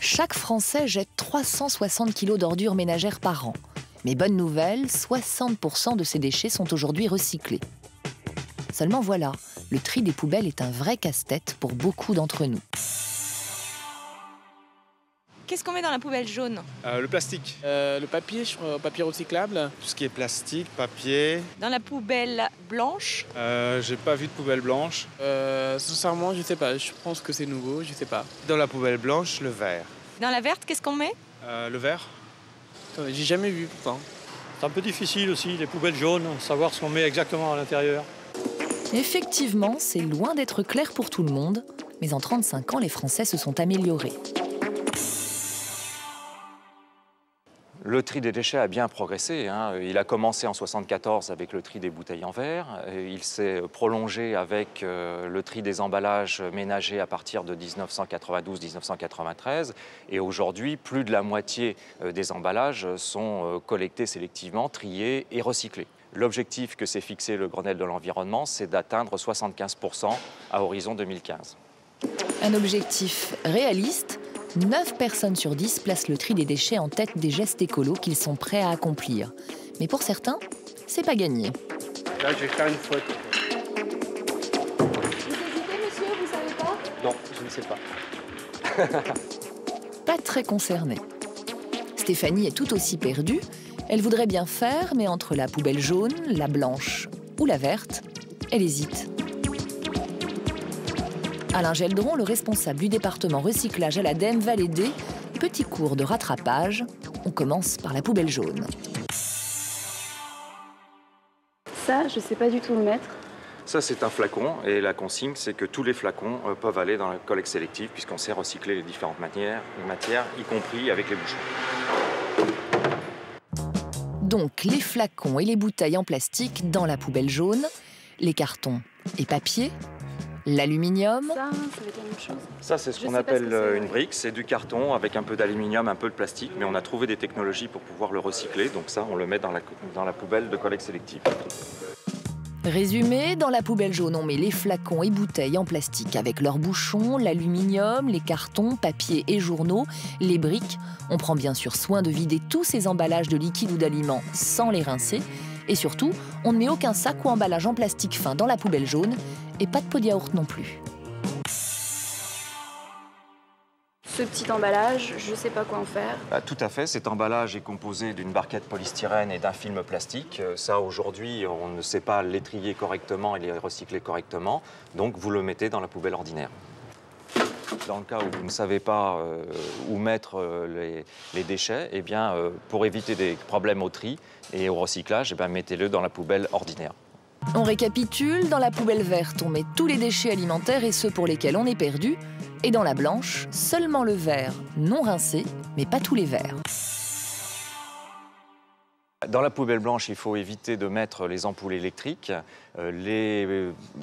Chaque Français jette 360 kg d'ordures ménagères par an. Mais bonne nouvelle, 60% de ces déchets sont aujourd'hui recyclés. Seulement voilà, le tri des poubelles est un vrai casse-tête pour beaucoup d'entre nous. Qu'est-ce qu'on met dans la poubelle jaune? Le plastique. Le papier, je crois, papier recyclable. Tout ce qui est plastique, papier. Dans la poubelle blanche? J'ai pas vu de poubelle blanche. Sincèrement, je sais pas. Je pense que c'est nouveau, je sais pas. Dans la poubelle blanche, le vert. Dans la verte, qu'est-ce qu'on met? Le vert. J'ai jamais vu pourtant. C'est un peu difficile aussi, les poubelles jaunes, savoir ce qu'on met exactement à l'intérieur. Effectivement, c'est loin d'être clair pour tout le monde, mais en 35 ans, les Français se sont améliorés. Le tri des déchets a bien progressé. Il a commencé en 1974 avec le tri des bouteilles en verre. Il s'est prolongé avec le tri des emballages ménagers à partir de 1992-1993. Et aujourd'hui, plus de la moitié des emballages sont collectés sélectivement, triés et recyclés. L'objectif que s'est fixé le Grenelle de l'environnement, c'est d'atteindre 75% à horizon 2015. Un objectif réaliste. 9 personnes sur 10 placent le tri des déchets en tête des gestes écolos qu'ils sont prêts à accomplir. Mais pour certains, c'est pas gagné. Là, je vais faire une faute. Vous hésitez, monsieur, vous savez pas? Non, je ne sais pas. Pas très concernée. Stéphanie est tout aussi perdue. Elle voudrait bien faire, mais entre la poubelle jaune, la blanche ou la verte, elle hésite. Alain Geldron, le responsable du département recyclage à l'ADEME, va l'aider. Petit cours de rattrapage. On commence par la poubelle jaune. Ça, je sais pas du tout le mettre. Ça, c'est un flacon et la consigne, c'est que tous les flacons peuvent aller dans la collecte sélective puisqu'on sait recycler les différentes matières, y compris avec les bouchons. Donc, les flacons et les bouteilles en plastique dans la poubelle jaune, les cartons et papiers, l'aluminium. Ça va être la même chose. Ça, c'est ce Je qu'on sais pas ce appelle que c'est, une brique. C'est du carton avec un peu d'aluminium, un peu de plastique, mais on a trouvé des technologies pour pouvoir le recycler. Donc ça, on le met dans la poubelle de collecte sélective. Résumé, dans la poubelle jaune, on met les flacons et bouteilles en plastique avec leurs bouchons, l'aluminium, les cartons, papier et journaux, les briques. On prend bien sûr soin de vider tous ces emballages de liquide ou d'aliments sans les rincer. Et surtout, on ne met aucun sac ou emballage en plastique fin dans la poubelle jaune et pas de pot de yaourt non plus. Ce petit emballage, je sais pas quoi en faire. Tout à fait. Cet emballage est composé d'une barquette polystyrène et d'un film plastique. Ça, aujourd'hui, on ne sait pas les trier correctement et les recycler correctement. Donc, vous le mettez dans la poubelle ordinaire. Dans le cas où vous ne savez pas où mettre les déchets, eh bien, pour éviter des problèmes au tri et au recyclage, eh bien, mettez-le dans la poubelle ordinaire. On récapitule, dans la poubelle verte, on met tous les déchets alimentaires et ceux pour lesquels on est perdu. Et dans la blanche, seulement le verre non rincé, mais pas tous les verres. Dans la poubelle blanche, il faut éviter de mettre les ampoules électriques, les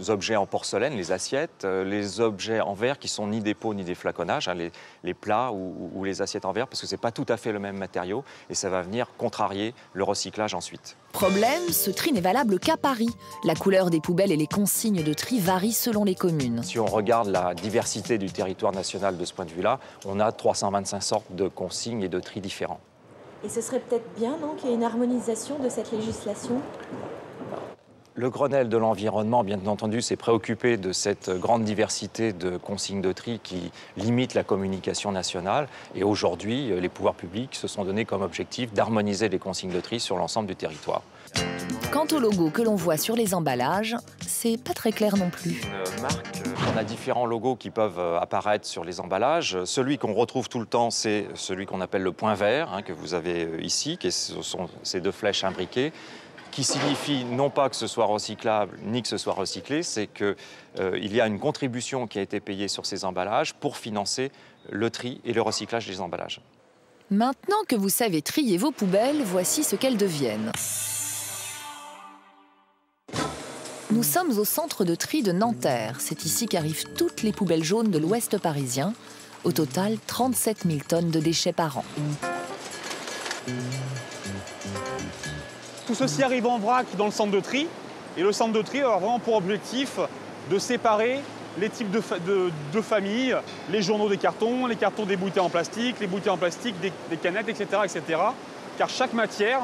objets en porcelaine, les assiettes, les objets en verre qui sont ni des pots ni des flaconnages, les plats ou les assiettes en verre, parce que ce n'est pas tout à fait le même matériau et ça va venir contrarier le recyclage ensuite. Problème, ce tri n'est valable qu'à Paris. La couleur des poubelles et les consignes de tri varient selon les communes. Si on regarde la diversité du territoire national de ce point de vue-là, on a 325 sortes de consignes et de tri différents. Et ce serait peut-être bien, non, qu'il y ait une harmonisation de cette législation? Le Grenelle de l'environnement, bien entendu, s'est préoccupé de cette grande diversité de consignes de tri qui limite la communication nationale. Et aujourd'hui, les pouvoirs publics se sont donnés comme objectif d'harmoniser les consignes de tri sur l'ensemble du territoire. Quant au logo que l'on voit sur les emballages, c'est pas très clair non plus. On a différents logos qui peuvent apparaître sur les emballages. Celui qu'on retrouve tout le temps, c'est celui qu'on appelle le point vert, que vous avez ici, ce sont ces deux flèches imbriquées, qui signifie non pas que ce soit recyclable ni que ce soit recyclé, c'est qu'il y a une contribution qui a été payée sur ces emballages pour financer le tri et le recyclage des emballages. Maintenant que vous savez trier vos poubelles, voici ce qu'elles deviennent. Nous sommes au centre de tri de Nanterre. C'est ici qu'arrivent toutes les poubelles jaunes de l'Ouest parisien. Au total, 37 000 tonnes de déchets par an. Tout ceci arrive en vrac dans le centre de tri. Et le centre de tri a vraiment pour objectif de séparer les types de familles, les journaux des cartons des bouteilles en plastique, les bouteilles en plastique, des canettes, etc., etc. Car chaque matière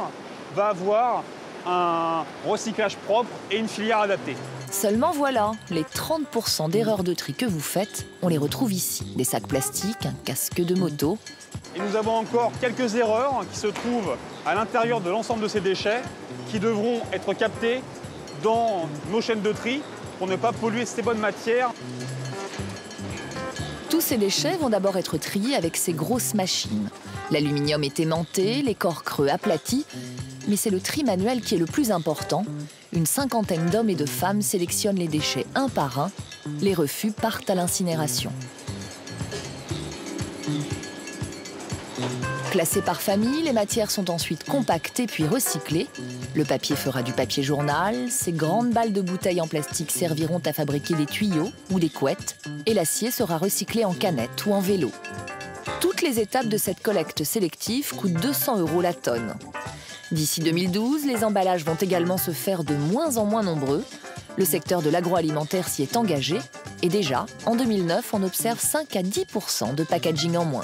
va avoir un recyclage propre et une filière adaptée. Seulement voilà, les 30% d'erreurs de tri que vous faites, on les retrouve ici. Des sacs plastiques, un casque de moto. Et nous avons encore quelques erreurs qui se trouvent à l'intérieur de l'ensemble de ces déchets qui devront être captés dans nos chaînes de tri pour ne pas polluer ces bonnes matières. Tous ces déchets vont d'abord être triés avec ces grosses machines. L'aluminium est aimanté, les corps creux aplatis, mais c'est le tri manuel qui est le plus important. Une cinquantaine d'hommes et de femmes sélectionnent les déchets un par un. Les refus partent à l'incinération. Classées par famille, les matières sont ensuite compactées puis recyclées. Le papier fera du papier journal, ces grandes balles de bouteilles en plastique serviront à fabriquer des tuyaux ou des couettes, et l'acier sera recyclé en canettes ou en vélo. Toutes les étapes de cette collecte sélective coûtent 200 € la tonne. D'ici 2012, les emballages vont également se faire de moins en moins nombreux. Le secteur de l'agroalimentaire s'y est engagé. Et déjà, en 2009, on observe 5 à 10% de packaging en moins.